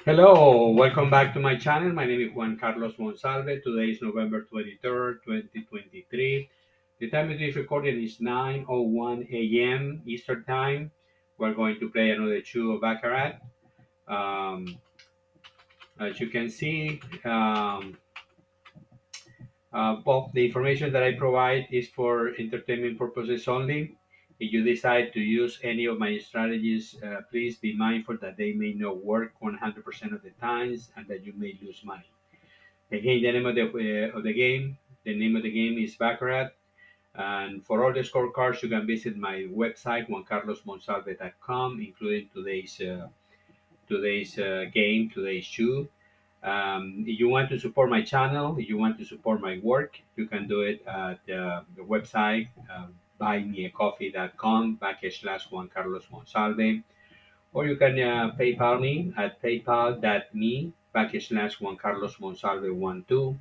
Hello, welcome back to my channel. My name is Juan Carlos Monsalve. Today is November 23rd, 2023. The time of this recording is 9:01 a.m. Eastern Time. We're going to play another two of Baccarat. Um, as you can see, well, the information that I provide is for entertainment purposes only. If you decide to use any of my strategies, please be mindful that they may not work 100% of the times and that you may lose money. Again, the name of the game is Baccarat. And for all the scorecards, you can visit my website, juancarlosmonsalve.com, including today's game, today's shoe. If you want to support my channel, if you want to support my work, you can do it at the website, buymeacoffee.com/slash Juan Carlos Monsalve, or you can PayPal me at paypal.me Juan Carlos Monsalve 12,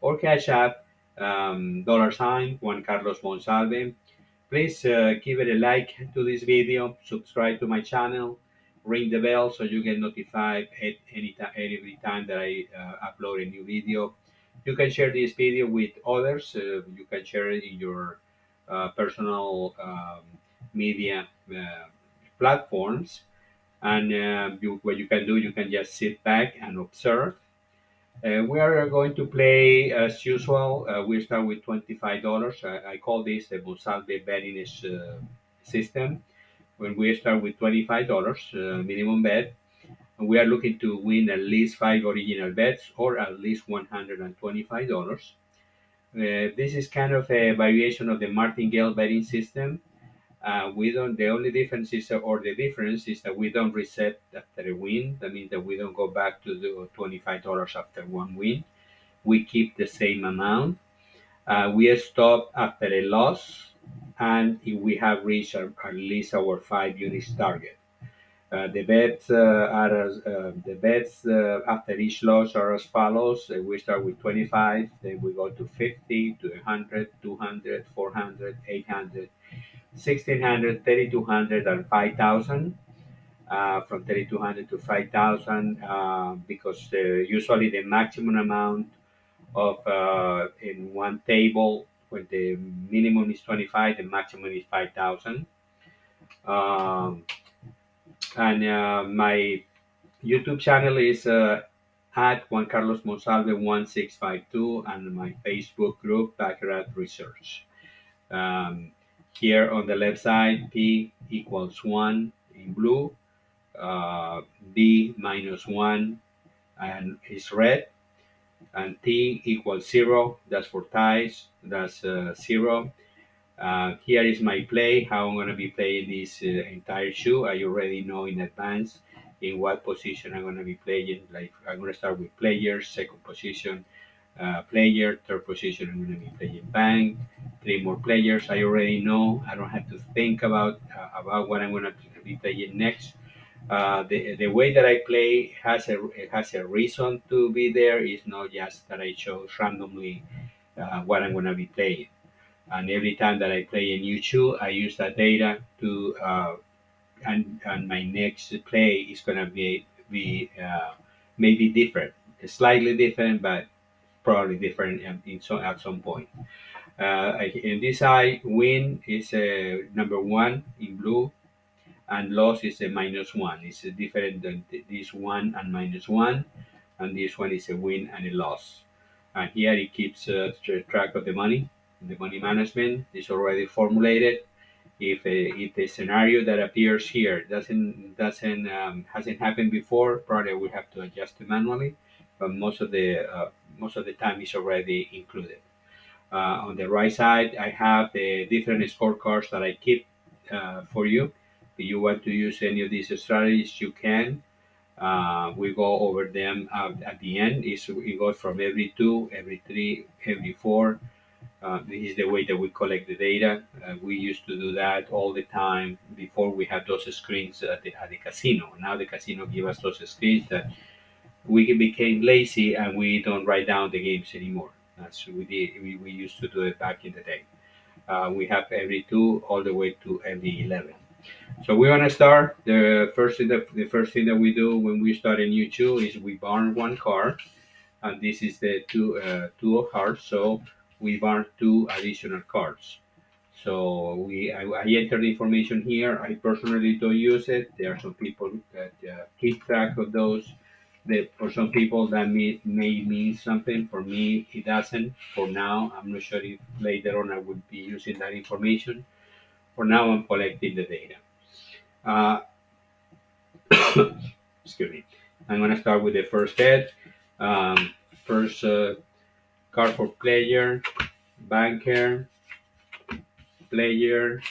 or Cash App $ Juan Carlos Monsalve. Please give it a like to this video, subscribe to my channel, ring the bell so you get notified at every time that I upload a new video. You can share this video with others. You can share it in your personal media platforms. And what you can do, you can just sit back and observe. We are going to play as usual. We start with $25. I call this the Monsalve betting system. When we start with $25 minimum bet, and we are looking to win at least five original bets or at least $125. This is kind of a variation of the Martingale betting system. We don't. The only difference is, or the difference is that we don't reset after a win. That means that we don't go back to the $25 after one win. We keep the same amount. We stop after a loss, and if we have reached at least our 5 units target. The bets after each loss are as follows. We start with 25, then we go to 50, to 100, 200, 400, 800, 1600, 3200, and 5000. From 3200 to 5000, because usually the maximum amount of in one table, when the minimum is 25, the maximum is 5000. um, and my YouTube channel is at Juan Carlos Monsalve 1652, and my Facebook group Baccarat Research. um, Here on the left side, P equals 1 in blue, B minus 1 and is red, and T equals 0. That's for ties. That's 0. Here is my play, how I'm going to be playing this entire shoe. I already know in advance in what position I'm going to be playing. Like, I'm going to start with players, second position, player, third position, I'm going to be playing bank, three more players. I already know. I don't have to think about what I'm going to be playing next. The way that I play has a reason to be there. It's not just that I chose randomly what I'm going to be playing. And every time that I play a new shoe, I use that data to and my next play is going to be maybe different, slightly different, but probably different at some point. In this side, win is number one in blue, and loss is a minus one. It's different than this one and minus one, and this one is a win and a loss. And here it keeps track of the money. The money management is already formulated. If the scenario that appears here doesn't hasn't happened before, probably we have to adjust it manually. But most of the time it's already included. On the right side, I have the different scorecards that I keep for you. If you want to use any of these strategies, you can. We go over them at the end. It goes from every two, every three, every four. This is the way that we collect the data. We used to do that all the time before we had those screens at the casino. Now the casino give us those screens that we became lazy and we don't write down the games anymore. That's we did. We used to do it back in the day. We have every two all the way to every 11. So we're gonna start. The first thing that we do when we start a new two is we burn one card, and this is the two of hearts. So we burn two additional cards. So I enter the information here. I personally don't use it. There are some people that keep track of those. For some people that may mean something. For me, it doesn't. For now, I'm not sure if later on I would be using that information. For now, I'm collecting the data. Uh, excuse me. I'm gonna start with the first head. Um, first card for player, banker, player,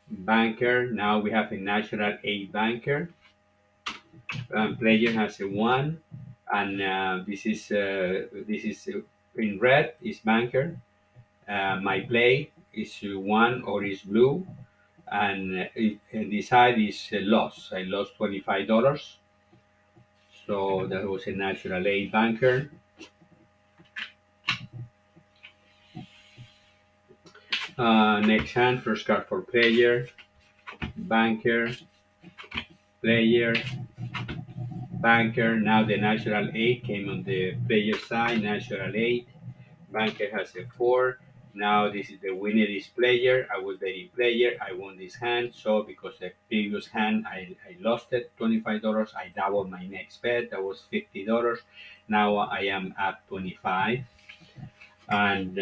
banker. Now we have a natural eight banker. Player has a one, and this is in red is banker. My play is one or is blue, and this side is loss. I lost $25, so that was a natural eight banker. Next hand, first card for player, banker, player, banker. Now the natural eight came on the player side, natural eight. Banker has a four. Now this is the winner is player. I was betting player. I won this hand. So because the previous hand I lost it $25, I doubled my next bet. That was $50. Now I am at 25. And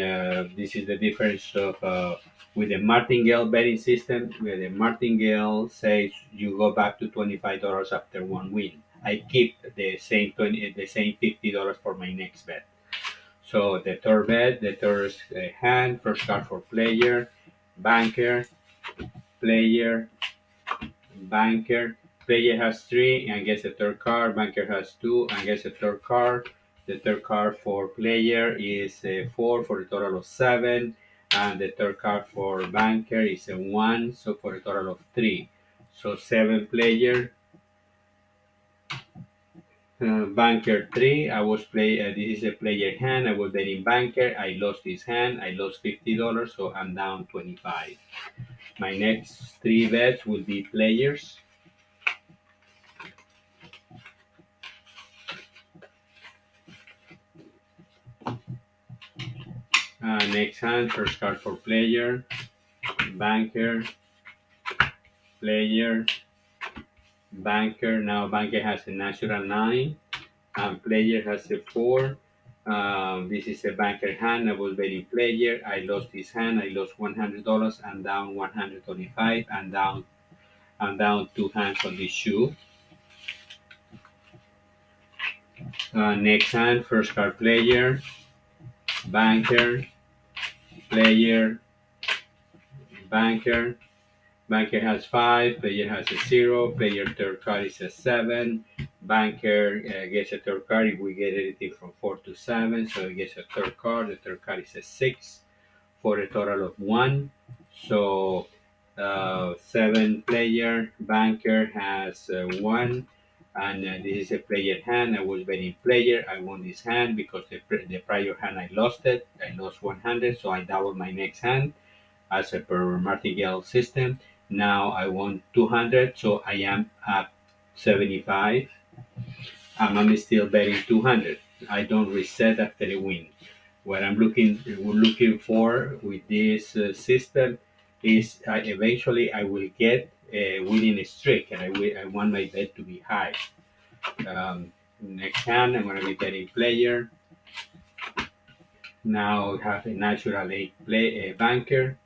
this is the difference of with the Martingale betting system, where the Martingale says you go back to $25 after one win. I keep the same $50 for my next bet. So the third bet, the third hand, first card for player, banker, player, banker. Player has three and gets the third card. Banker has two and gets the third card. The third card for player is a four for a total of seven, and the third card for banker is a one, so for a total of three. So seven player, banker three. I was play. This is a player hand. I was betting banker. I lost this hand. I lost $50, so I'm down 25. My next three bets will be players. Next hand, first card for player, banker, player, banker. Now banker has a natural nine, and player has a four. This is a banker hand. I was betting player. I lost this hand. I lost $100. I'm down 125. I'm down two hands on this shoe. Next hand, first card player, banker, player, banker. Banker has five, player has a zero, player third card is a seven. Banker gets a third card if we get anything from four to seven, so he gets a third card. The third card is a six for a total of one. So seven player, banker has one, and this is a player hand. I was betting player. I won this hand because the prior hand I lost it. I lost 100, so I doubled my next hand as per Martingale system. Now I won 200, so I am at 75. I'm still betting 200. I don't reset after a win. What I'm looking for with this system is eventually I will get a winning streak, and I want my bet to be high. Next hand, I'm going to be betting player. Now I have a natural eight play a banker.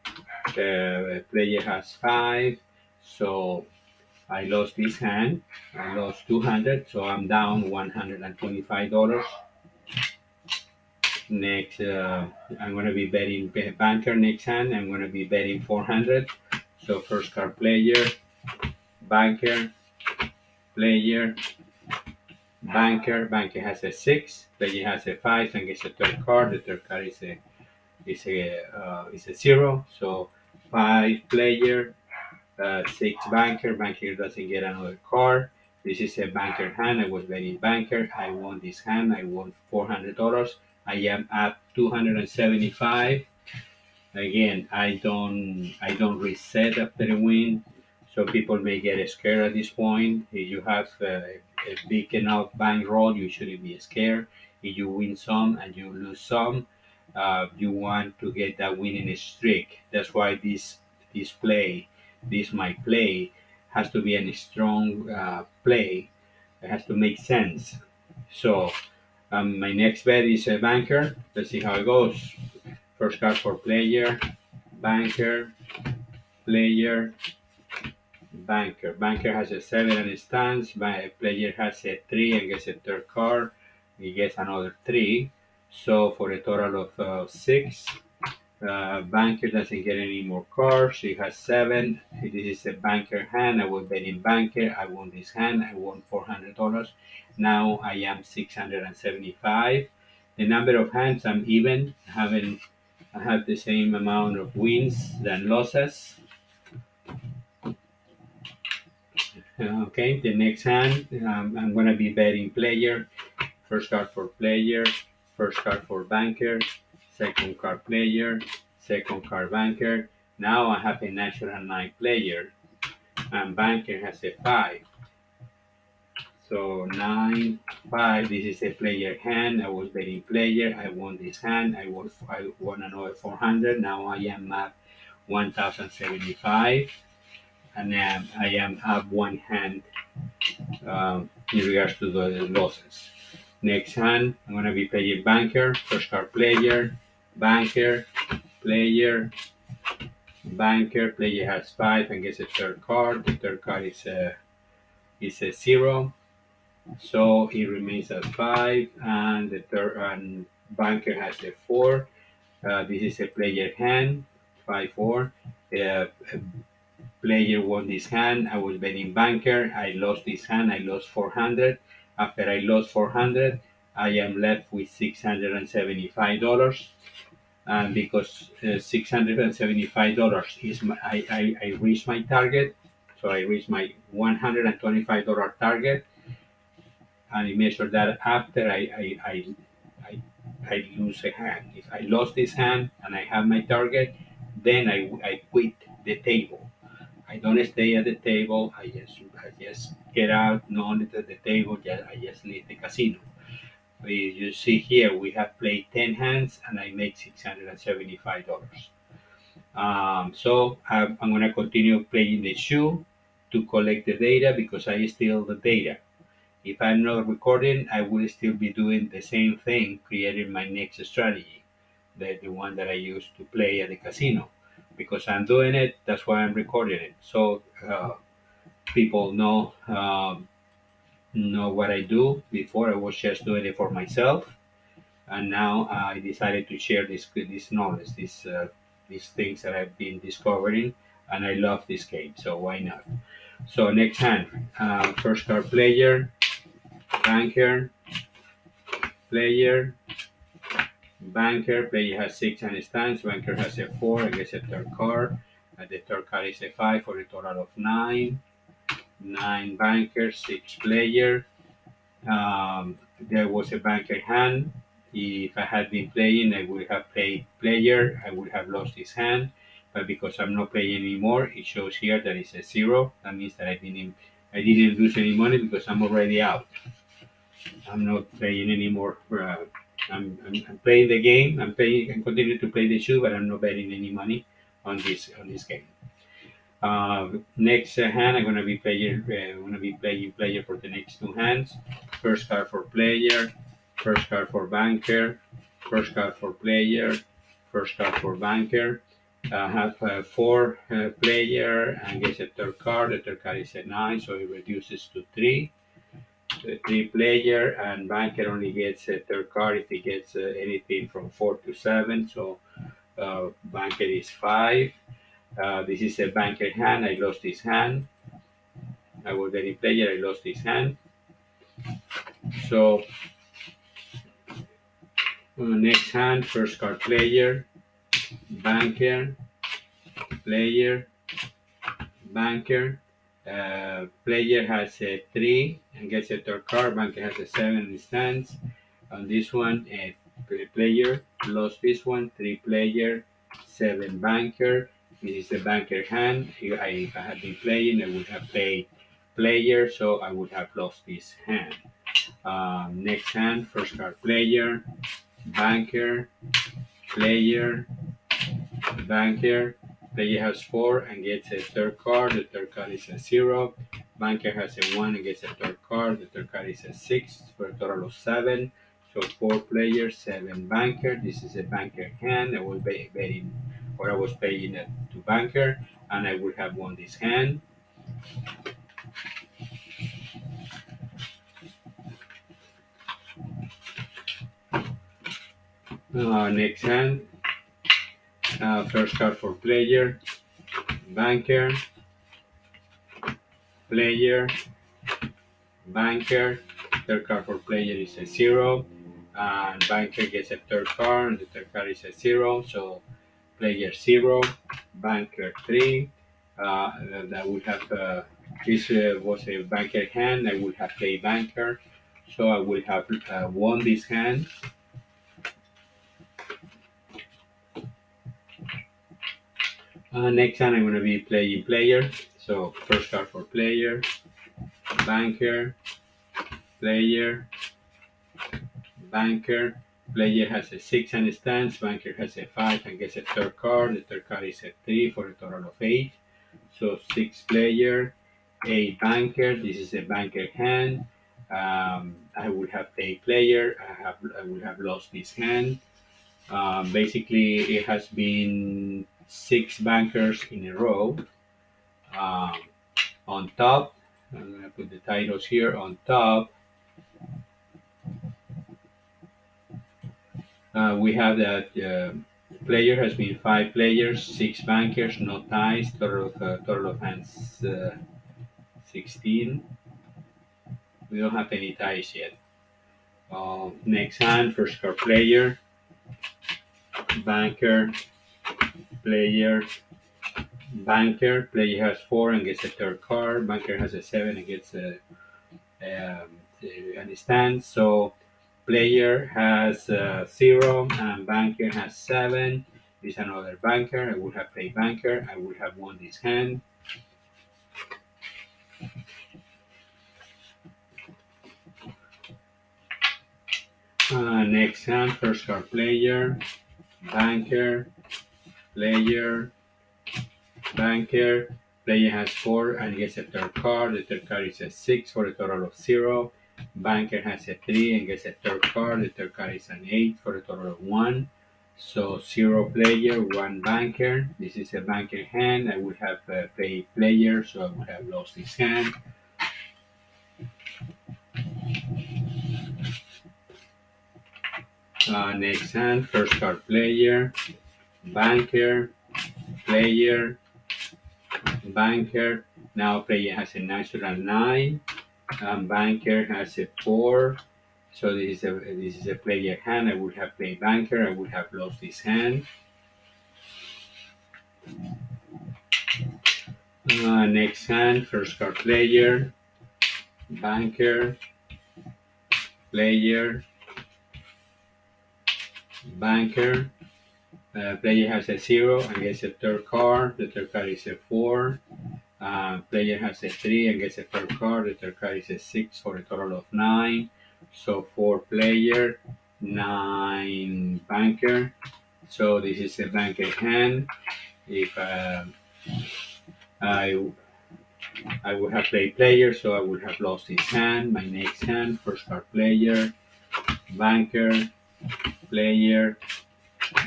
The player has five, so I lost this hand. I lost 200, so I'm down $125. Next, I'm going to be betting banker next hand. I'm going to be betting 400. So first card player, banker, player, banker. Banker has a six. Player has a five and gets a third card. The third card is a zero. So five player, six banker. Banker doesn't get another card. This is a banker hand. I was betting banker. I won this hand. I won $400. I am at 275. Again, I don't reset after a win, so people may get scared at this point. If you have a big enough bankroll, you shouldn't be scared. If you win some and you lose some, you want to get that winning streak. That's why this play, this my play, has to be a strong play. It has to make sense. So my next bet is a banker. Let's see how it goes. First card for player, banker, player, banker. Banker has a 7 and a stance. Player has a 3 and gets a third card. He gets another 3. So for a total of 6. Banker doesn't get any more cards. He has 7. This is a banker hand. I was betting banker. I won this hand. I won $400. Now I am 675. The number of hands I'm even. I have the same amount of wins than losses. Okay, the next hand, I'm gonna be betting player. First card for player, first card for banker, second card player, second card banker. Now I have a natural 9 player, and banker has a 5. So 9, 5. This is a player hand. I was betting player. I won this hand. I won another 400. Now I am at 1,075, and I am up one hand in regards to the losses. Next hand, I'm going to be playing banker, first card player, banker, player, banker. Player has 5 and gets a third card. The third card is a 0, so he remains at 5, and the third and banker has a 4. This is a player hand, 5-4. Uh, Player won this hand. I was betting banker. I lost this hand. I lost 400. After I lost 400, I am left with $675. And because $675 is I reached my target, so I reached my $125 target, and I measure that after I, I lose a hand. If I lost this hand and I have my target, then I quit the table. I don't stay at the table. I just get out, not at the table. I just leave the casino. You see here, we have played 10 hands, and I make $675. So I'm going to continue playing the shoe to collect the data because I steal the data. If I'm not recording, I will still be doing the same thing, creating my next strategy, the one that I used to play at the casino. Because I'm doing it, that's why I'm recording it. So people know what I do. Before I was just doing it for myself, and now I decided to share this knowledge, these things that I've been discovering, and I love this game. So why not? So next hand, first card player, banker, player, banker. Player has 6 and stands. Banker has a 4. I guess a third card. The third card is a 5 for a total of 9. 9 banker, 6 player. There was a banker hand. If I had been playing, I would have played player. I would have lost his hand. But because I'm not playing anymore, it shows here that it's a 0. That means that I didn't lose any money because I'm already out. I'm not playing anymore. I'm playing the game. I'm playing and continue to play the shoe, but I'm not betting any money on this game. Next hand, I'm gonna be playing player for the next 2 hands. First card for player, first card for banker, first card for player, first card for banker. I have 4 player and gets a third card. The third card is a 9, so it reduces to 3. The 3 player, and banker only gets a third card if he gets anything from 4 to 7. So banker is 5. This is a banker hand. I lost this hand. I was any player. I lost this hand. So next hand, first card player, banker, player, banker. Player has a 3 and gets a third card. Banker has a 7 and stands. On this one, player lost this one. 3 player 7 banker. This is the banker hand. If I had been playing, I would have played player, so I would have lost this hand. Next hand, first card player, banker, player, banker. Player has 4 and gets a third card. The third card is a 0. Banker has a 1 and gets a third card. The third card is a 6 for a total of 7. So 4 players, 7 banker. This is a banker hand. I was betting, or I was paying it to banker, and I would have won this hand. Next hand, first card for player, banker, player, banker. Third card for player is a 0. And banker gets a third card, and the third card is a 0. So player 0, banker 3. That would have this was a banker hand. I would have played banker, so I would have won this hand. Next time I'm going to be playing player. So first card for player, banker, player, banker. Player has a 6 and stands. Banker has a 5 and gets a third card. The third card is a 3 for a total of 8. So 6 player, 8 banker. This is a banker hand. I would have played player. I would have lost this hand. Basically, it has been 6 bankers in a row. Um, on top, I'm gonna put the titles here. On top, we have that player has been 5 players, 6 bankers, no ties. Total of hands 16. We don't have any ties yet. Next hand, first card player, banker, player, banker. Player has 4 and gets a third card. Banker has a 7 and gets um, and stands. So player has 0 and banker has 7. This is another banker. I would have played banker. I would have won this hand. Next hand, first card player, banker, player, banker. Player has 4 and gets a third card. The third card is a 6 for a total of 0. Banker has a 3 and gets a third card. The third card is an 8 for a total of 1. So 0 player, 1 banker. This is a banker hand. I would have played player, so I would have lost this hand. Next hand, first card player, banker, player, banker. Now player has a natural 9, and banker has a 4. So this is a player hand. I would have played banker. I would have lost this hand. Next hand, first card player, banker, player, banker. Player has a 0 and gets a third card. The third card is a 4. Player has a 3 and gets a third card. The third card is a 6 for a total of 9. So 4 player, 9 banker. So this is a banker hand. If I I would have played player, so I would have lost his hand. My next hand, first card player, banker, player,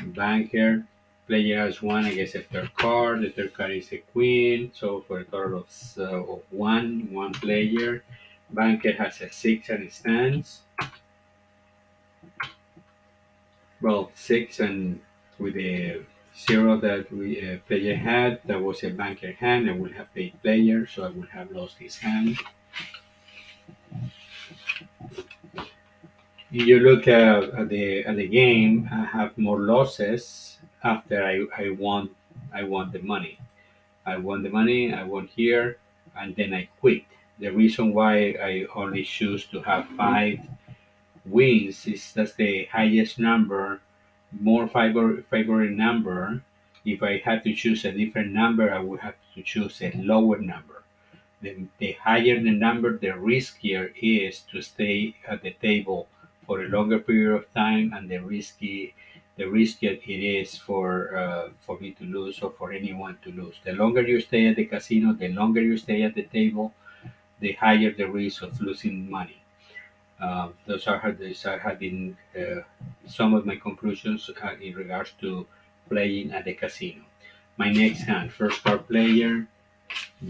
banker. Player has 1 against a third card. The third card is a queen, so for a total of 1 player. Banker has a 6 and it stands. Well, 6 and with the 0 that we player had, that was a banker hand. I would have played player, so I would have lost his hand. You look at the game, I have more losses after I won the money. I won the money, I won here, and then I quit. The reason why I only choose to have 5 wins is that's the highest number, more favorite number. If I had to choose a different number, I would have to choose a lower number. The higher the number, the riskier it is to stay at the table for a longer period of time, and the riskier it is for me to lose or for anyone to lose. The longer you stay at the casino, the longer you stay at the table, the higher the risk of losing money. Those have been some of my conclusions in regards to playing at the casino. My next hand, first card player,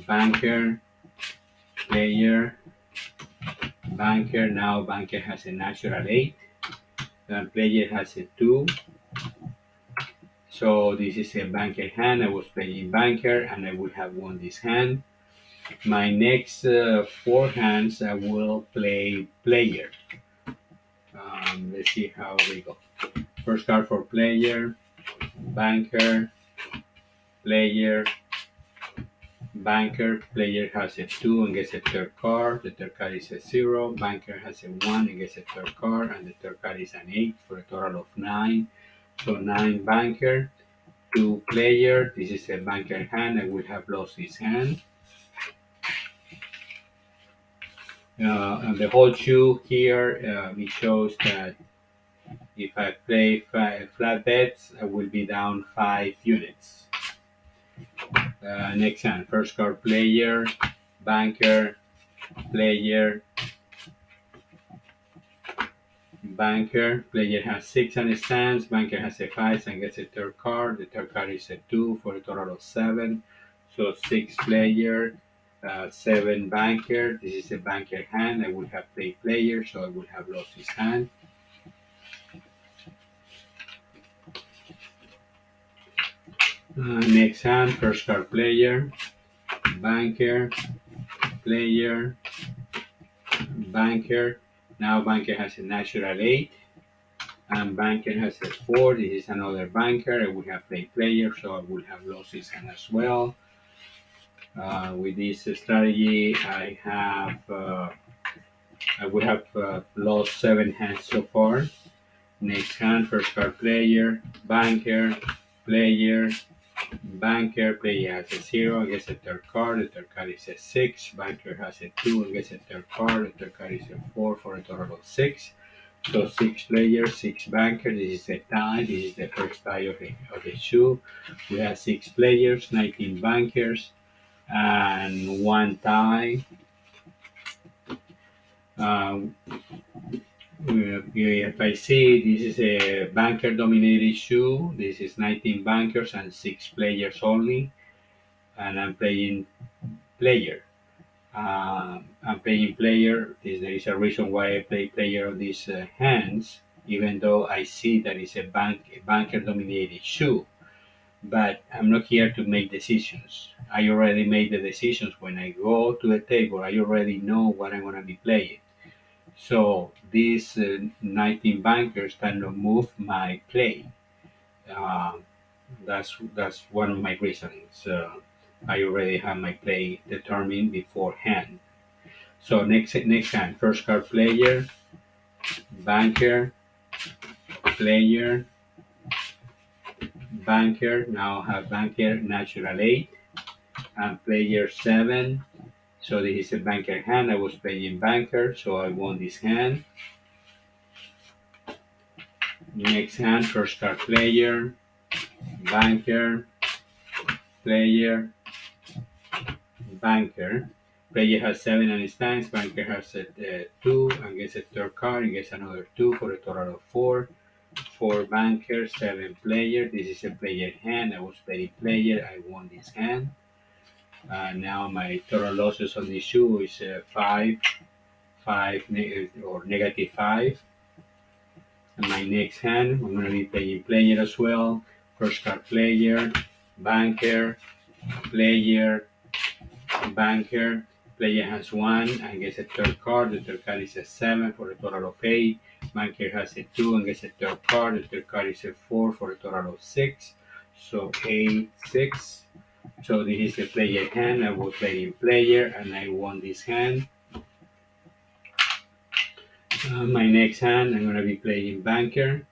banker, player, banker. Now banker has a natural 8, and player has a 2. So this is a banker hand. I was playing banker, and I would have won this hand. My next 4 hands, I will play player. Let's see how we go. First card for player, banker, player, banker. Player has a 2 and gets a third card. The third card is a 0. Banker has a 1 and gets a third card, and the third card is an 8 for a total of 9. So 9 banker, 2 player. This is a banker hand. I would have lost this hand. And the whole shoe here, it shows that if I play flat bets, I will be down 5 units. Next hand, first card player, banker, player, banker. Player has 6 and stands. Banker has a 5 and gets a third card. The third card is a 2 for a total of 7. So 6 player, 7 banker. This is a banker hand. I would have played player, so I would have lost this hand. Next hand, first card player, banker, player, banker. Now banker has a natural 8, and banker has a 4. This is another banker. I would have played player, so I would have lost this hand as well. With this strategy, I would have lost 7 hands so far. Next hand, first card player, banker, player, banker. Player has a 0 and gets a third card. The third card is a 6. Banker has a 2 and gets a third card. The third card is a 4 for a total of 6. So 6 players, 6 banker. This is a tie. This is the first tie of the shoe. We have 6 players, 19 bankers, and 1 tie. If I see, this is a banker dominated shoe. This is 19 bankers and 6 players only, and I'm playing player. I'm playing player. There is a reason why I play player of these hands, even though I see that it's a banker dominated shoe. But I'm not here to make decisions. I already made the decisions. When I go to the table, I already know what I'm going to be playing. So these 19 bankers cannot move my play. Uh, that's one of my reasonings. I already have my play determined beforehand. So next hand, first card player, banker, player, banker. Now have banker natural 8 and player 7. So this is a banker hand. I was playing banker, so I won this hand. Next hand, first card player, banker, player, banker. Player has 7 and stands. Banker has a 2 and gets a third card and gets another 2 for a total of 4. 4 banker, 7 player. This is a player hand. I was playing player. I won this hand. Now my total losses on this shoe is 5, 5 or negative 5. And my next hand, I'm going to be playing player as well. First card player, banker, player, banker. Player has 1 and gets a third card. The third card is a 7 for a total of 8. Banker has a 2 and gets a third card. The third card is a 4 for a total of 6. So 8, 6. So this is the player hand. I was playing player and I won this hand. My next hand, I'm going to be playing banker.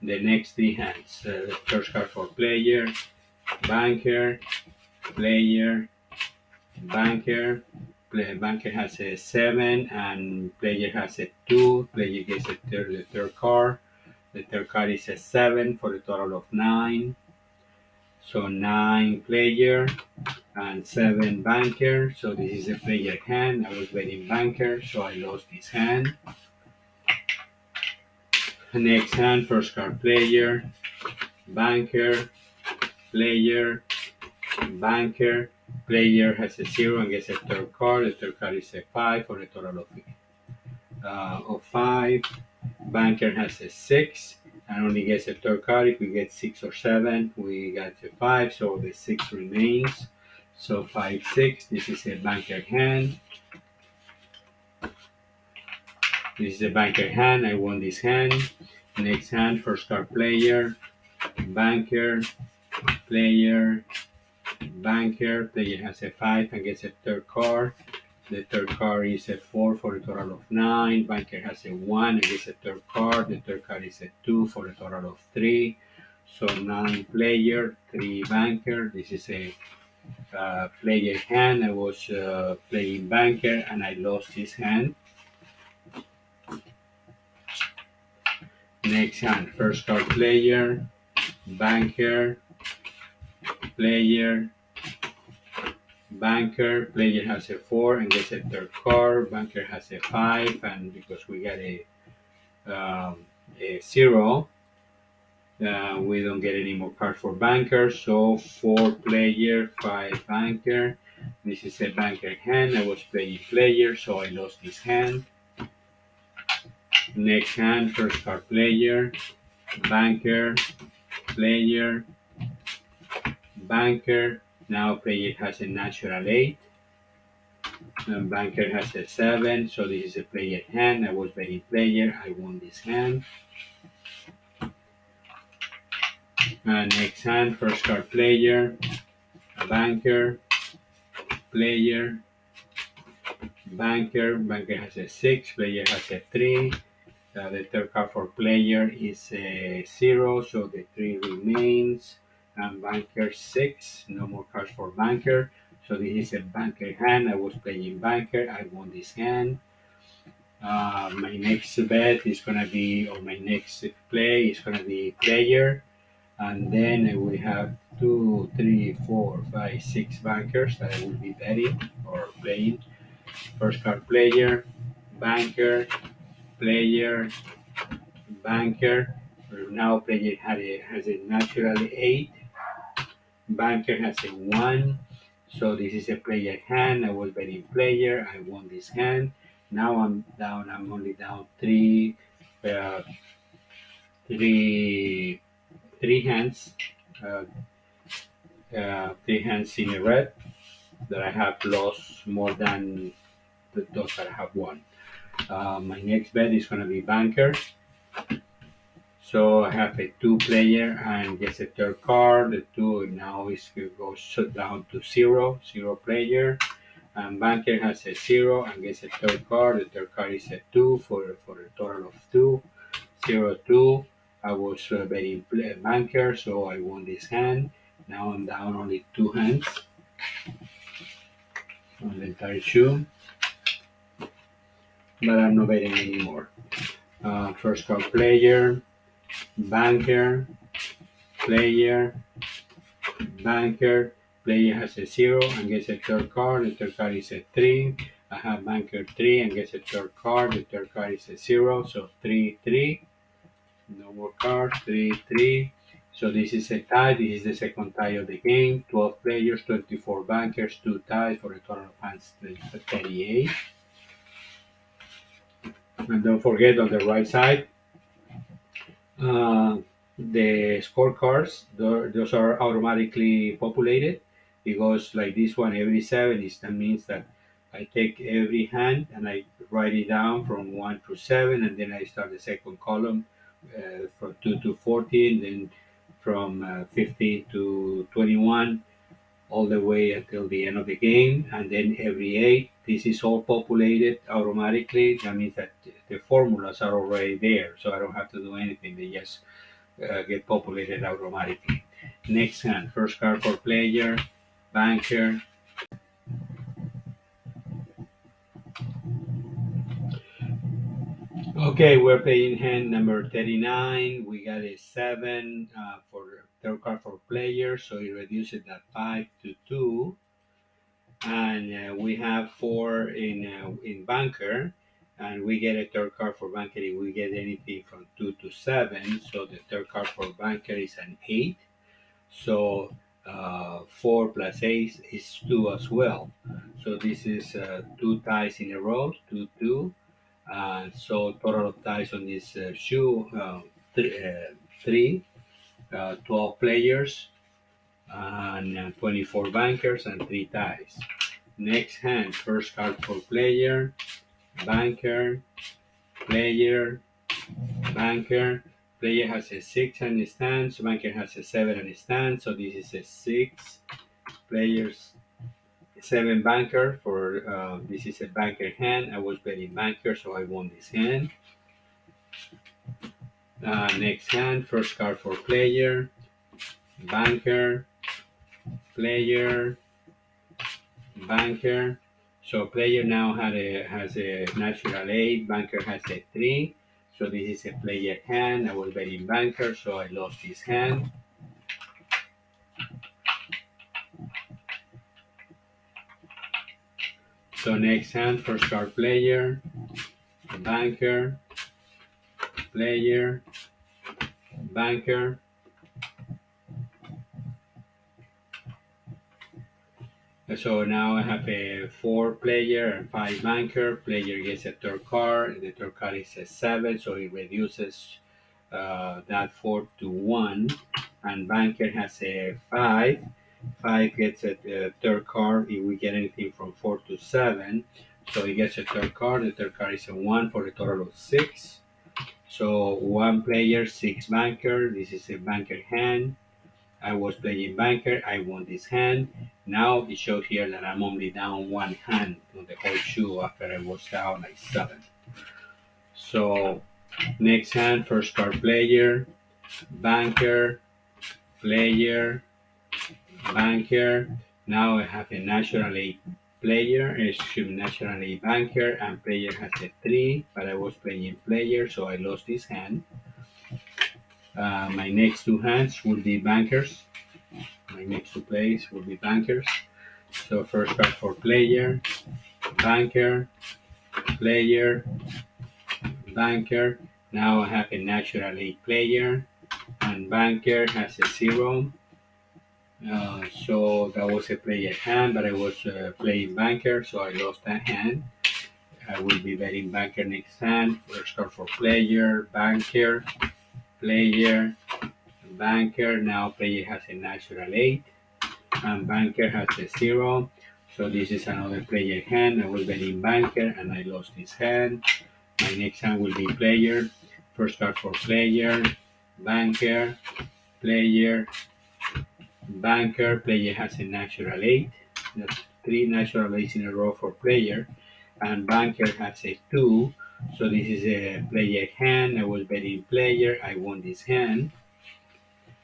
The next 3 hands. First card for player, banker, player, banker. Banker has a 7 and player has a 2. Player gets the third card. The third card is a 7 for a total of 9. So 9 player and 7 banker. So this is a player hand. I was betting banker, so I lost this hand. Next hand, first card player, banker, player, banker. Player has a 0 and gets a third card. The third card is a 5 for a total of 5. Banker has a 6 and only gets a third card. If we get 6 or 7, we got a 5, so the 6 remains. So 5, 6. This is a banker hand. This is a banker hand. I won this hand. Next hand, first card player, banker, player, banker. Player has a 5 and gets a third card. The third card is a 4 for a total of 9. Banker has a 1 and gets a third card. The third card is a 2 for a total of 3. So 9 player, 3 banker. This is a player hand. I was playing banker and I lost this hand. Next hand, first card player, banker, player, banker. Player has a 4 and gets a third card. Banker has a 5, and because we got a 0, we don't get any more cards for banker. So 4 player, 5 banker. This is a banker hand. I was playing player, so I lost this hand. Next hand, first card player, banker, player, banker. Now player has a natural 8. And banker has a 7. So this is a player hand. I was betting player. I won this hand. Next hand, first card player, banker, player, banker. Banker has a 6. Player has a 3. The third card for player is a 0, so the 3 remains. And banker 6, no more cards for banker. So this is a banker hand. I was playing banker. I won this hand. My next bet is gonna be, or my next play is gonna be player, and then we have 2, 3, 4, 5, 6 bankers that I will be betting or playing. First card player, banker, player, banker. Now player has a natural 8. Banker has a 1. So this is a player hand. I was betting player. I won this hand. Now I'm down. I'm only down uh, three, three hands. Uh, 3 hands in a red that I have lost more than those that I have won. My next bet is going to be banker. So I have a 2 player and gets a third card. The 2 now is goes down to 0, 0 player. And banker has a 0 and gets a third card. The third card is a 2 for a total of 2, 0, 2. I was betting banker, so I won this hand. Now I'm down only 2 hands on the entire shoe, but I'm not betting anymore. First card player, banker, player, banker. Player has a 0 and gets a third card. The third card is a 3. I have banker 3 and gets a third card. The third card is a 0, so 3, 3. No more cards, 3, 3. So this is a tie. This is the second tie of the game. 12 players, 24 bankers, 2 ties for a total of hands 38. And don't forget on the right side, uh, the scorecards, those are automatically populated. It goes like this one every 7. That means that I take every hand and I write it down from 1 to 7, and then I start the second column from 2 to 14, then from 15 to 21, all the way until the end of the game, and then every 8. This is all populated automatically. That means that the formulas are already there, so I don't have to do anything. They just get populated automatically. Next hand, first card for player, banker. Okay, we're playing hand number 39. We got a 7 for third card for player, so it reduces that 5 to 2. And we have 4 in banker, and we get a third card for banker if we get anything from 2 to 7. So the third card for banker is an 8. So 4 plus 8 is 2 as well. So this is 2 ties in a row, 2, 2. So total of ties on this shoe, three, 12 players, and 24 bankers and 3 ties. Next hand, first card for player, banker, player, banker. Player has a 6 on his stand, so banker has a 7 on his stand, so this is a 6 players, 7 banker for this is a banker hand. I was betting banker, so I won this hand. Next hand, first card for player, banker, player, banker. So player now has a natural 8, banker has a 3. So this is a player hand. I was betting banker, so I lost this hand. So next hand, first card player, banker, player, banker. So now I have a 4 player and 5 banker. Player gets a third card. The third card is a 7, so it reduces that 4 to 1. And banker has a 5. 5 gets a third card if we get anything from 4 to 7. So he gets a third card. The third card is a 1 for a total of 6. So 1 player, 6 banker. This is a banker hand. I was playing banker. I won this hand. Now it shows here that I'm only down 1 hand on the whole shoe after I was down like 7. So next hand, first card player, banker, player, banker. Now I have a natural 8 player, excuse me, natural 8 banker, and player has a 3, but I was playing player, so I lost this hand. My next 2 hands will be bankers. My next 2 plays will be bankers. So first card for player, banker, player, banker. Now I have a natural 8 player, and banker has a 0. So that was a player hand, but I was playing banker, so I lost that hand. I will be betting banker next hand. First card for player, banker, player, banker. Now player has a natural 8, and banker has a 0. So this is another player hand. I was betting banker, and I lost this hand. My next hand will be player. First card for player, banker, player, banker. Player has a natural 8. That's 3 natural 8s in a row for player. And banker has a 2. So this is a player hand. I was betting player. I won this hand.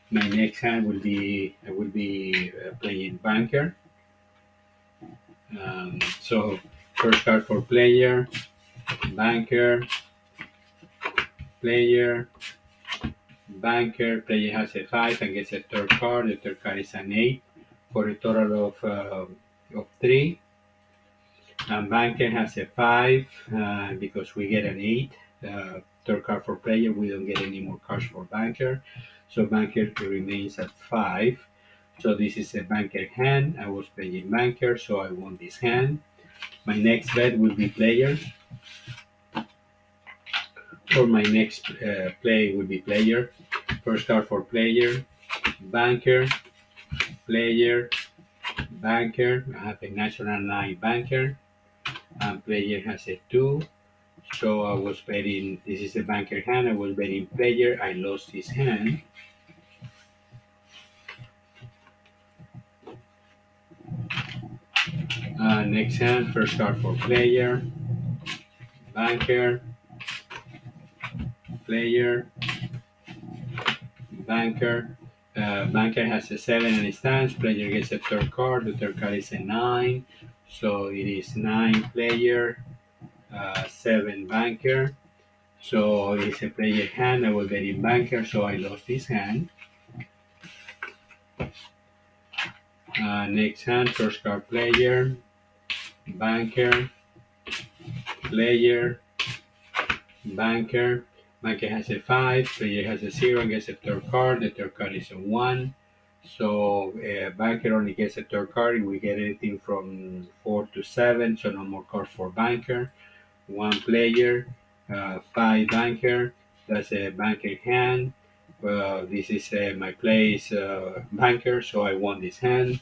My next hand will be I will be playing banker. So first card for player, banker, player, banker. Player has a 5 and gets a third card. The third card is an 8 for a total of 3. And banker has a 5 because we get an 8. Third card for player, we don't get any more cards for banker. So banker remains at 5. So this is a banker hand. I was playing banker, so I won this hand. My next bet will be player. For my next play will be player. First card for player, banker, player, banker. I have a national 9 banker, and player has a 2. So I was betting, this is a banker hand. I was betting player. I lost his hand. Next hand, first card for player, banker, player, banker. Banker has a 7 and it stands. Player gets a third card. The third card is a 9. So it is 9 player, 7 banker. So it's a player hand. I was betting banker, so I lost this hand. Next hand, first card player, banker, player, banker. Banker has a 5, player has a 0 and gets a third card. The third card is a 1. So banker only gets a third card. We get anything from 4 to 7, so no more cards for banker. 1 player, 5 banker. That's a banker hand. This is my place banker, so I won this hand.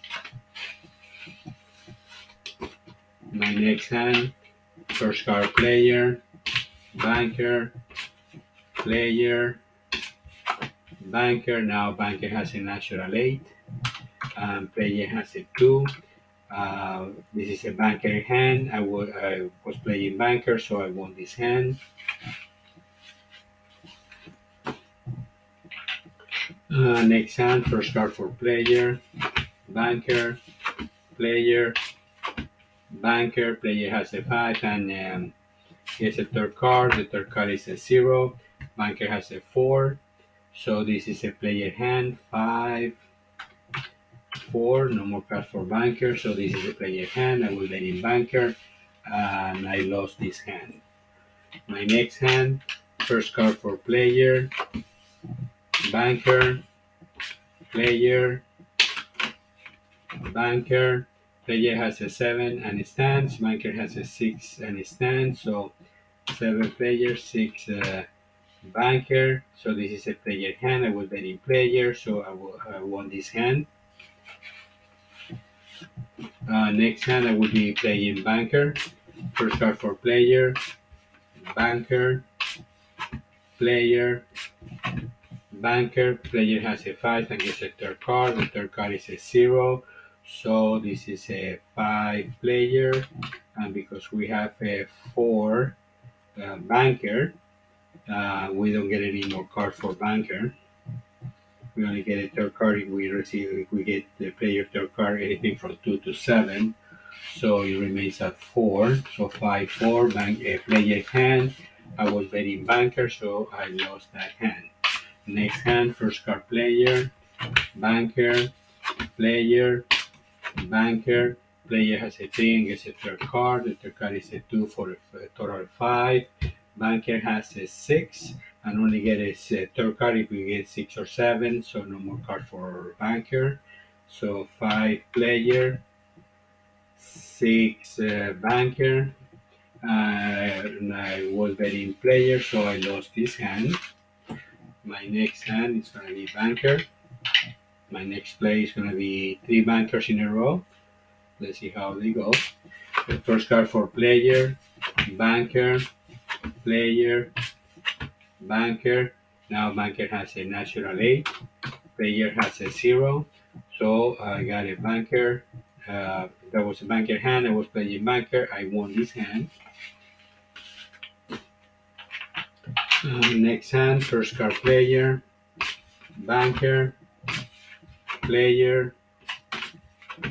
My next hand, first card player, banker, player, banker. Now banker has a natural 8, and player has a 2. This is a banker hand. I was playing banker, so I won this hand. Next hand, first card for player, banker, player, banker. Player has a 5 and he has a third card. The third card is a 0. Banker has a 4. So this is a player hand. 5, 4. No more cards for banker. So this is a player hand. I will bet in banker. And I lost this hand. My next hand, first card for player, banker, player, banker. Player has a 7 and it stands. Banker has a 6 and it stands. So 7 players, 6 banker. So this is a player hand. I will bet in player. So I won this hand. Next hand I will be playing banker. First card for player, banker, player, banker. Player has a 5 and gets a third card. The third card is a 0. So this is a 5 player. And because we have a 4 banker, we don't get any more cards for banker. We only get a third card if we get the player third card, anything from 2 to 7. So it remains at 4. So 5, 4, player hand. I was betting banker, so I lost that hand. Next hand, first card player, banker, player, banker. Player has a 3 and gets a third card. The third card is a 2 for a total of 5. Banker has a 6 and only get a third card if we get 6 or 7. So no more card for banker. So 5 player, 6 banker. And I was betting player, so I lost this hand. My next hand is going to be banker. My next play is going to be 3 bankers in a row. Let's see how they go. The first card for player, banker, player, banker. Now banker has a natural 8. Player has a 0. So I got a banker. That was a banker hand. I was playing banker. I won this hand. Next hand, first card player, banker, player,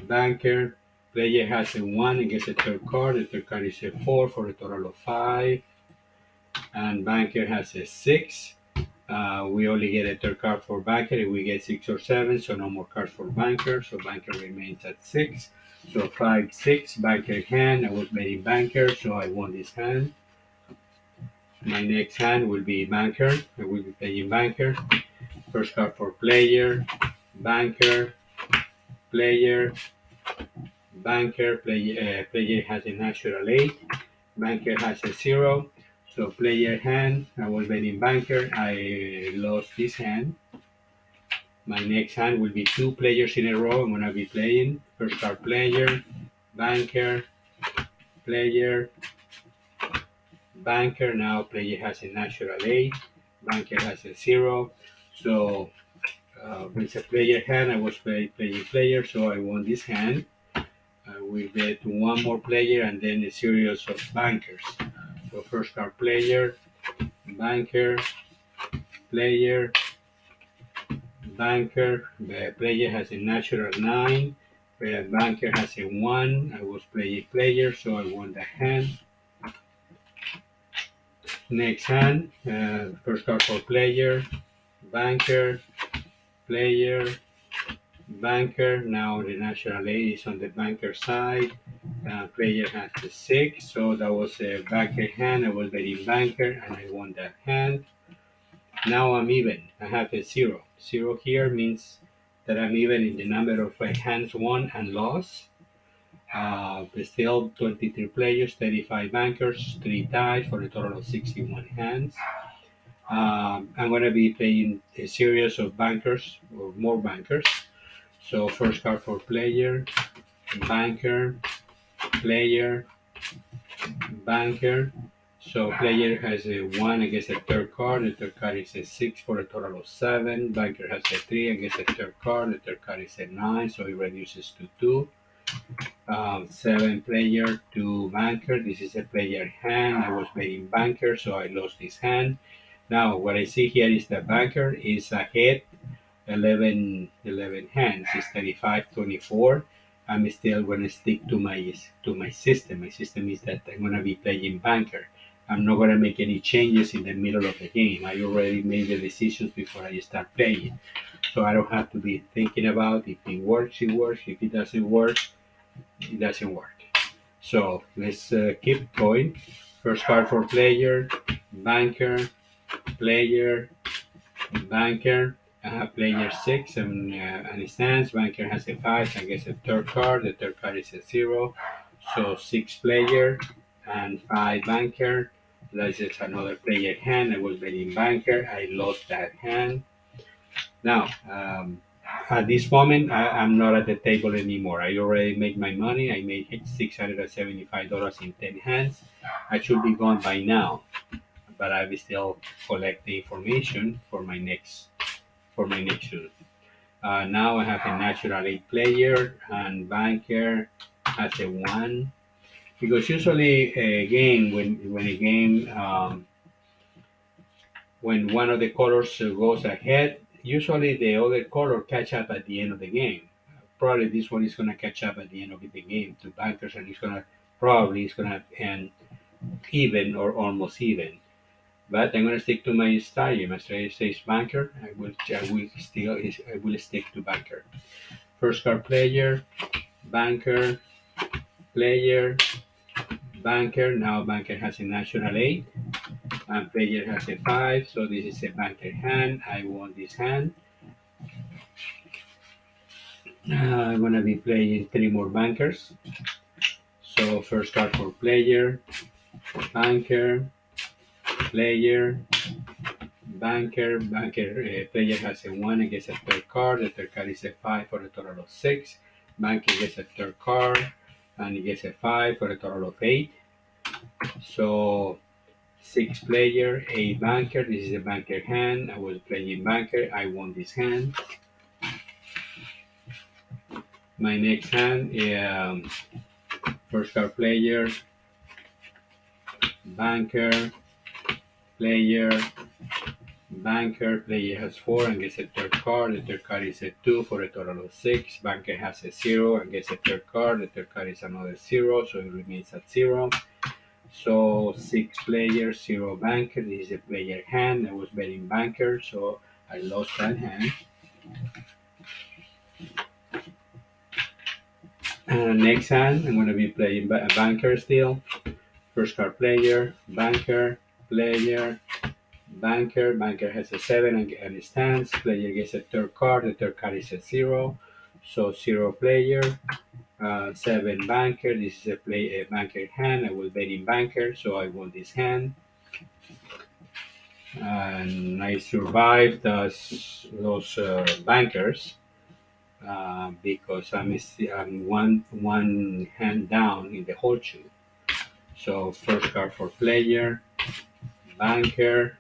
banker. Player has a 1 and gets a third card. The third card is a 4 for a total of 5. And banker has a 6. We only get a third card for banker if we get 6 or 7, so no more cards for banker. So banker remains at 6. So 5, 6, banker hand. I was betting banker, so I won this hand. My next hand will be banker. I will be playing banker. First card for player, banker, player, banker. Player has a natural 8. Banker has a 0. So player hand. I was betting banker. I lost this hand. My next hand will be 2 players in a row. I'm gonna be playing. First card player, banker, player, banker. Now player has a natural 8. Banker has a 0. So it's a player hand. I was playing player, so I won this hand. We bet 1 more player and then a series of bankers. So first card player, banker, player, banker. The player has a natural 9. Banker has a 1. I was playing player, so I won the hand. Next hand, first card for player, banker, player, banker. Now the natural 8 is on the banker side. Player has the 6, so that was a banker hand. I was betting banker, and I won that hand. Now I'm even. I have a 0. 0 here means that I'm even in the number of hands won and lost. Still 23 players, 35 bankers, 3 ties for a total of 61 hands. I'm going to be playing a series of bankers or more bankers. So first card for player, banker, player, banker. So player has a 1 against a third card. The third card is a 6 for a total of 7. Banker has a 3 against a third card. The third card is a 9, so it reduces to 2. 7 player, 2 banker. This is a player hand. I was playing banker, so I lost this hand. Now what I see here is the banker is ahead 11 hands. It's 35-24. I'm still going to stick to my system. My system is that I'm going to be playing banker. I'm not going to make any changes in the middle of the game. I already made the decisions before I start playing. So I don't have to be thinking about if it works, it works. If it doesn't work, it doesn't work. So let's keep going. First card for player, banker, player, banker. I have player 6 and it stands. Banker has a 5 and gets a third card. The third card is a 0. So 6 player and 5 banker. That's just another player hand. I was betting banker. I lost that hand. Now, at this moment, I'm not at the table anymore. I already made my money. I made $675 in 10 hands. I should be gone by now, but I will still collect the information for my next shoot. Now I have a natural 8 player and banker has a 1. Because usually a game, when a game when one of the colors goes ahead, usually the other color catch up at the end of the game. Probably this one is going to catch up at the end of the game to bankers, and it's going to end even or almost even. But I'm going to stick to my strategy. My strategy says banker. I will stick to banker. First card player, banker, player, banker. Now banker has a natural 8. And player has a 5, so this is a banker hand. I won this hand. I'm gonna be playing 3 more bankers. So first card for player, banker, player, banker. Player has a 1 against a third card. The third card is a 5 for a total of 6. Banker gets a third card, and he gets a 5 for a total of 8. So 6 player, 8 banker. This is a banker hand. I was playing banker. I won this hand. My next hand, first card player, banker, player, banker. Player has 4 and gets a third card. The third card is a 2 for a total of 6. Banker has a 0 and gets a third card. The third card is another 0, so it remains at 0. So 6 players, 0 banker. This is a player hand. I was betting banker, so I lost that hand. Next hand, I'm going to be playing banker still. First card player, banker, player, banker. Banker has a 7 and it stands. Player gets a third card. The third card is a 0. So 0 player, 7 banker. This is a banker hand. I was betting banker, so I won this hand. And I survived those bankers because I'm one hand down in the whole shoe. So first card for player, banker,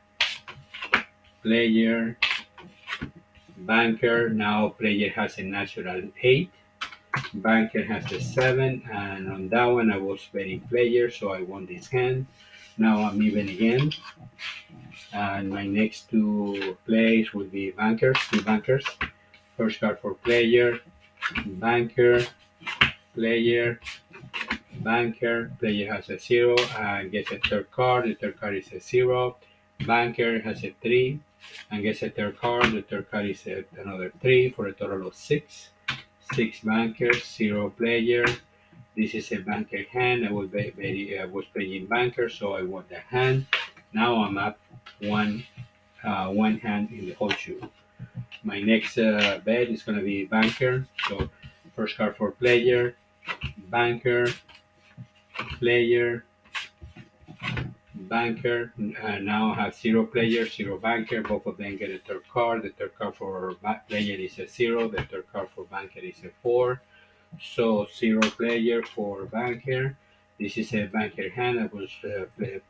player, banker. Now player has a natural 8. Banker has a 7, and on that one I was betting player, so I won this hand. Now I'm even again, and my next two plays will be bankers, two bankers. First card for player, banker, player, banker. Player has a 0 and gets a third card. The third card is a 0. Banker has a 3 and gets a third card. The third card is another 3 for a total of 6. 6 bankers, 0 player. This is a banker hand. I was playing banker, so I won the hand. Now I'm up one hand in the whole shoe. My next bet is going to be banker. So first card for player, banker, player, banker. Now I have 0 player, 0 banker. Both of them get a third card. The third card for player is a 0. The third card for banker is a 4. So 0 player for banker. This is a banker hand. I was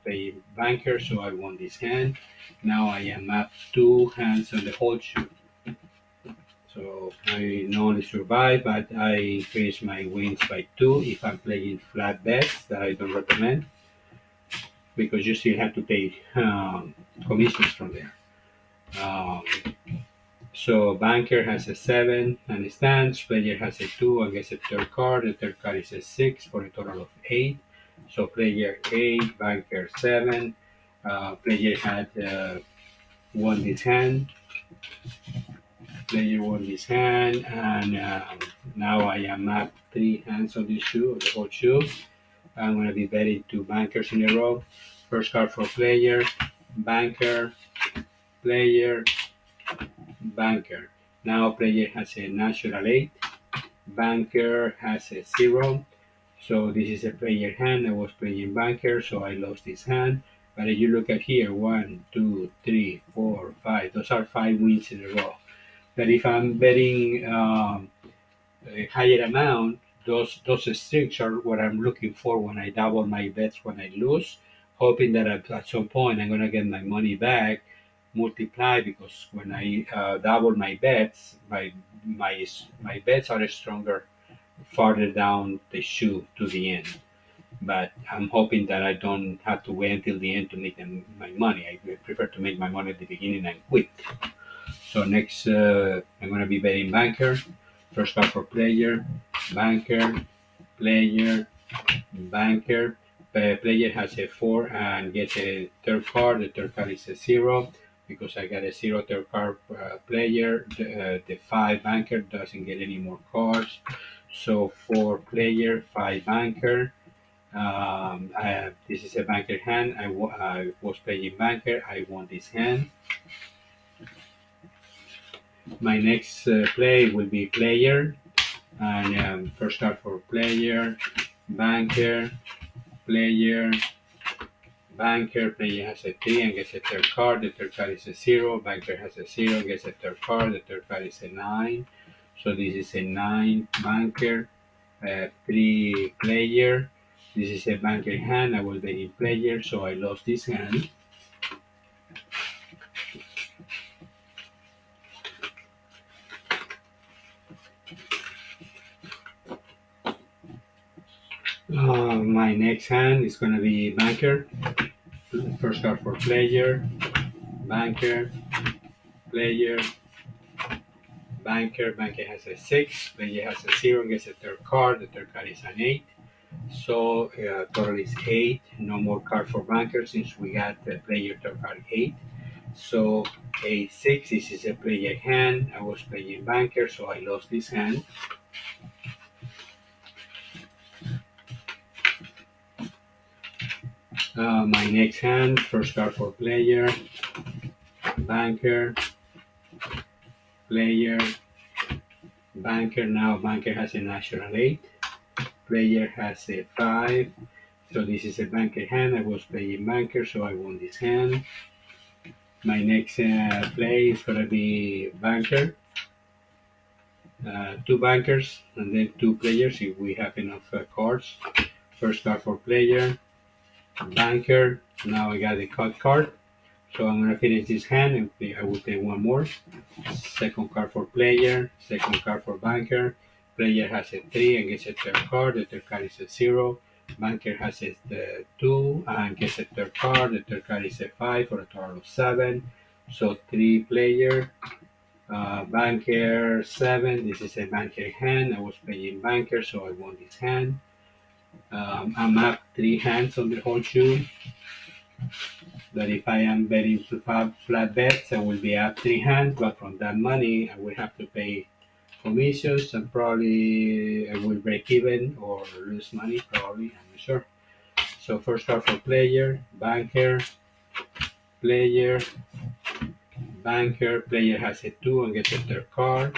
playing banker, so I won this hand. Now I am up 2 hands on the whole shoe. So I not only survive, but I increase my wins by 2 if I'm playing flat bets that I don't recommend because you still have to pay commissions from there. Um, so banker has a 7 and it stands. Player has a 2 and gets a third card. The third card is a 6 for a total of 8. So player 8, banker 7. Player had won this hand. Player won this hand, and now I am up 3 hands on this shoe, the whole shoe. I'm going to be betting 2 bankers in a row. First card for player, banker, player, banker. Now player has a natural 8, banker has a 0. So this is a player hand. I was playing banker, so I lost this hand. But if you look at here, 1, 2, 3, 4, 5. Those are 5 wins in a row. But if I'm betting a higher amount, those streaks are what I'm looking for when I double my bets when I lose, hoping that at some point I'm gonna get my money back, multiply because when I double my bets, my bets are stronger farther down the shoe to the end. But I'm hoping that I don't have to wait until the end to make my money. I prefer to make my money at the beginning and quit. So next, I'm gonna be betting banker. First card for player, banker, player, banker. Player has a 4 and gets a third card. The third card is a 0 because I got a 0 third card player. The 5 banker doesn't get any more cards. So 4 player, 5 banker. This is a banker hand. I was playing banker. I won this hand. My next play will be player, and first card for player, banker, player, banker. Player has a 3 and gets a third card. The third card is a 0. Banker has a 0 and gets a third card. The third card is a 9. So this is a 9 banker, 3 player. This is a banker hand. I was betting player, so I lost this hand. My next hand is going to be banker. First card for player, banker, player, banker. Banker has a 6, player has a 0, gets a third card. The third card is an 8. So total is 8. No more card for banker since we got the player third card 8. So a 6. This is a player hand. I was playing banker, so I lost this hand. My next hand, first card for player, banker, player, banker. Now banker has a natural 8. Player has a 5. So this is a banker hand. I was playing banker, so I won this hand. My next play is going to be banker. 2 bankers and then 2 players if we have enough cards. First card for player, banker. Now I got the cut card. So I'm gonna finish this hand and I will play one more. Second card for player, second card for banker. Player has a 3 and gets a third card. The third card is a 0. Banker has a two and gets a third card. The third card is a five for a total of seven. So three player. Banker seven. This is a banker hand. I was playing banker, so I won this hand. I'm up three hands on the whole shoe. That if I am betting flat bets, I will be up three hands. But from that money, I will have to pay commissions and probably I will break even or lose money. Probably, I'm not sure. So first card for player, banker, player, banker. Player has a two and gets a third card.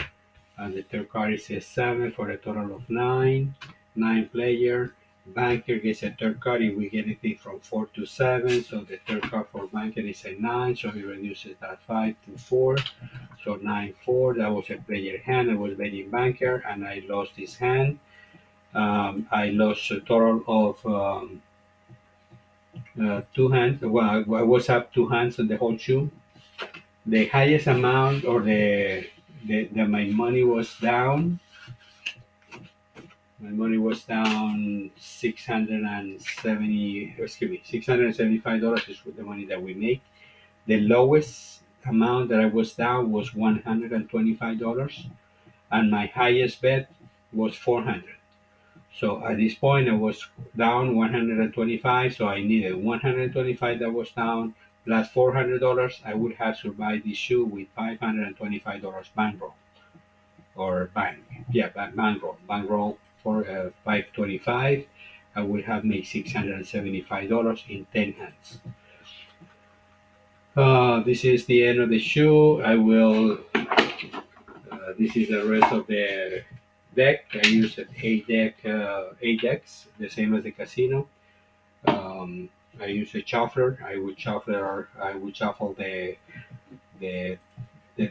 And the third card is a seven for a total of nine. Nine player. Banker gets a third card if we get anything from four to seven. So the third card for banker is a nine. So he reduces that five to four. So nine four. That was a player hand. I was betting banker and I lost this hand. I lost a total of two hands. Well, I was up two hands on the whole shoe. The highest amount or the my money was down. My money was down 670. Excuse me, $675 is the money that we make. The lowest amount that I was down was $125, and my highest bet was 400. So at this point, I was down 125. So I needed 125 that was down plus $400. I would have survived this shoe with $525 bankroll or bank. Yeah, bankroll for 525. I would have made $675 in 10 hands. This is the end of the show. I will. This is the rest of the deck. I use eight decks, the same as the casino. Um, I use a shuffler. I would shuffle the the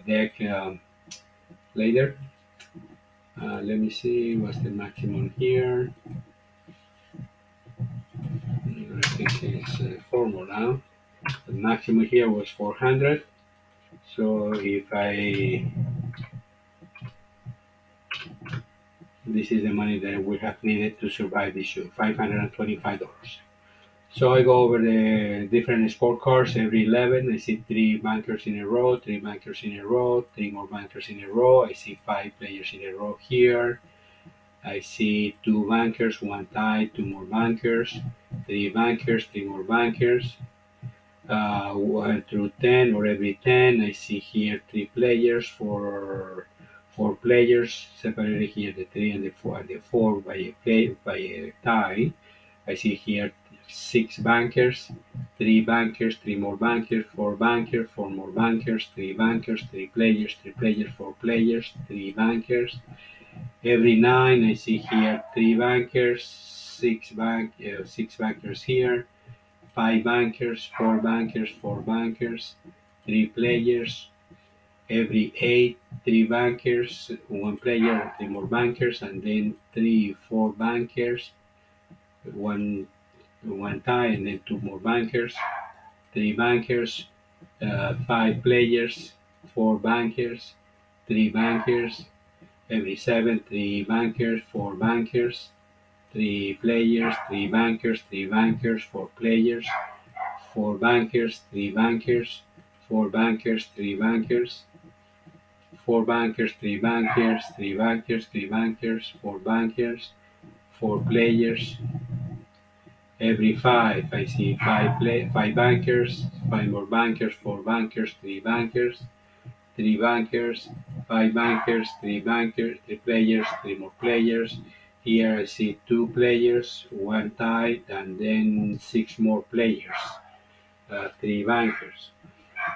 deck later. Let me see what's the maximum here. I think it's formal now. The maximum here was 400. So if I, this is the money that we have needed to survive this show, $525. So I go over the different scorecards every 11. I see three bankers in a row, three bankers in a row, three more bankers in a row. I see five players in a row here. I see two bankers, one tie, two more bankers, three bankers, three more bankers. 1 through 10 or every 10. I see here three players, four players separated here, the three and the four by a tie. I see here six bankers, three bankers, three more bankers, four bankers, four more bankers, three players, four players, three bankers. Every nine, I see here three bankers, six bankers here, five bankers, four bankers, three players. Every eight, three bankers, one player, three more bankers, and then three, four bankers, one one tie, and then two more bankers, three bankers, five players, four bankers, three bankers. Every seven, three bankers, four bankers, three players, three bankers, four players, four bankers, three bankers, four bankers, three bankers, four bankers, three bankers, three bankers, three bankers, four bankers, four players. Every five, I see five bankers, five more bankers, four bankers, three bankers, five bankers, three players, three more players. Here I see two players, one tied, and then six more players, three bankers.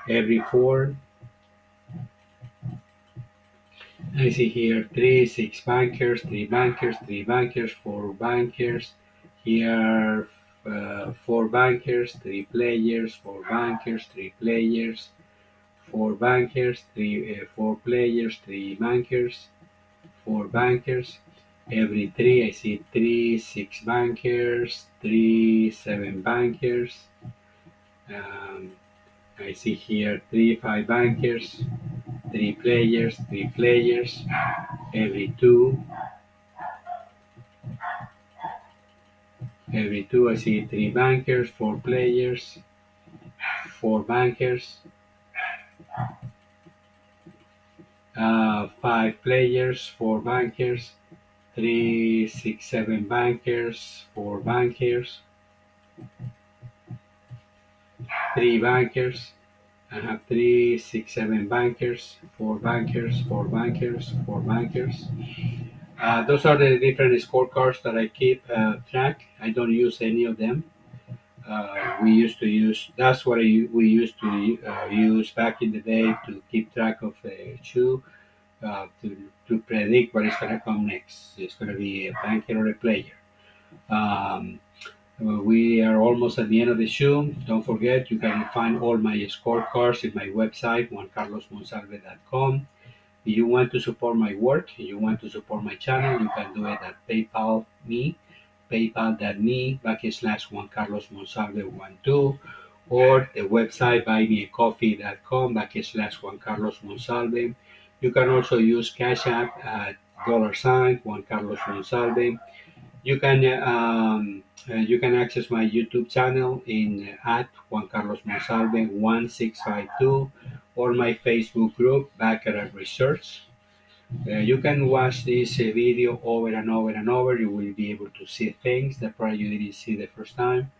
Every four, I see here three, six bankers, three bankers, four bankers. Here, four bankers, three players, four bankers, three players, four bankers, four players, three bankers, four bankers. Every three, I see three, six bankers, three, seven bankers. Um, I see here three, five bankers, three players, three players. Every two, Every two, I see three bankers, four players, four bankers, five players, four bankers, three, six, seven bankers, four bankers, three bankers. I have three, six, seven bankers, four bankers, four bankers, four bankers. Those are the different scorecards that I keep track. I don't use any of them. We used to use, that's what we used to use back in the day to keep track of the shoe, to predict what is going to come next. It's going to be a banker or a player. Um, we are almost at the end of the show. Don't forget, you can find all my scorecards in my website, juancarlosmonsalve.com. If you want to support my work, if you want to support my channel, you can do it at PayPal me, paypal.me Juan Carlos Monsalve 12, or the website buymeacoffee.com Juan Carlos Monsalve. You can also use Cash App at $Juan Carlos Monsalve. You can access my YouTube channel in at Juan Carlos Monsalve 1652, or my Facebook group Baccarat Research. You can watch this video over and over and over. You will be able to see things that probably you didn't see the first time.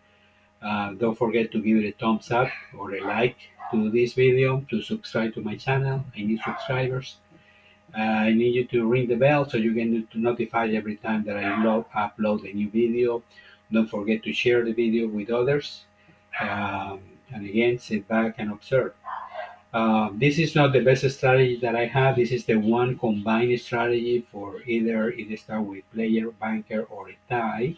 Don't forget to give it a thumbs up or a like to this video, to subscribe to my channel. I need subscribers. I need you to ring the bell so you get notified every time that I upload a new video. Don't forget to share the video with others. Um, and again, sit back and observe. This is not the best strategy that I have. This is the one combined strategy for either it start with player, banker, or a tie.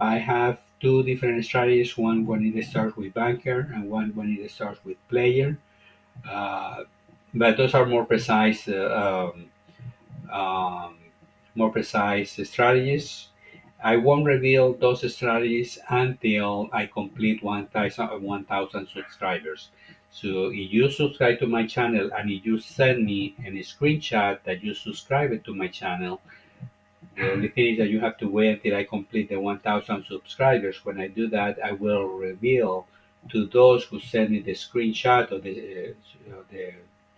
I have two different strategies. One when it starts with banker, and one when it starts with player. Uh, but those are um, more precise strategies. I won't reveal those strategies until I complete 1,000 subscribers. So if you subscribe to my channel and if you send me a screenshot that you subscribe to my channel, the only thing is that you have to wait until I complete the 1,000 subscribers. When I do that, I will reveal to those who send me the screenshot of the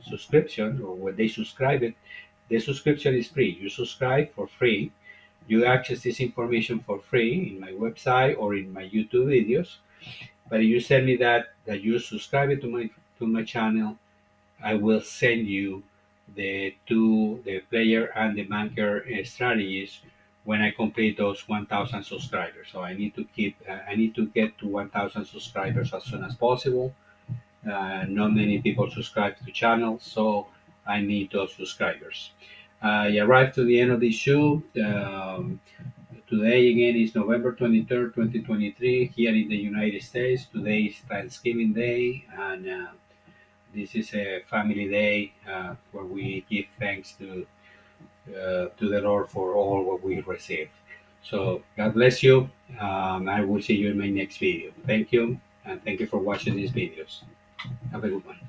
subscription, or when they subscribe it, the subscription is free. You subscribe for free. You access this information for free in my website or in my YouTube videos. But if you send me that you subscribe to my channel, I will send you the player and the banker strategies when I complete those 1,000 subscribers. So I need to get to 1,000 subscribers as soon as possible. Not many people subscribe to the channel, so I need those subscribers. I arrived to the end of this show. Today again is November 23rd, 2023, here in the United States. Today is Thanksgiving Day, and this is a family day where we give thanks to the Lord for all what we receive. So God bless you. I will see you in my next video. Thank you, and thank you for watching these videos. Have a good one.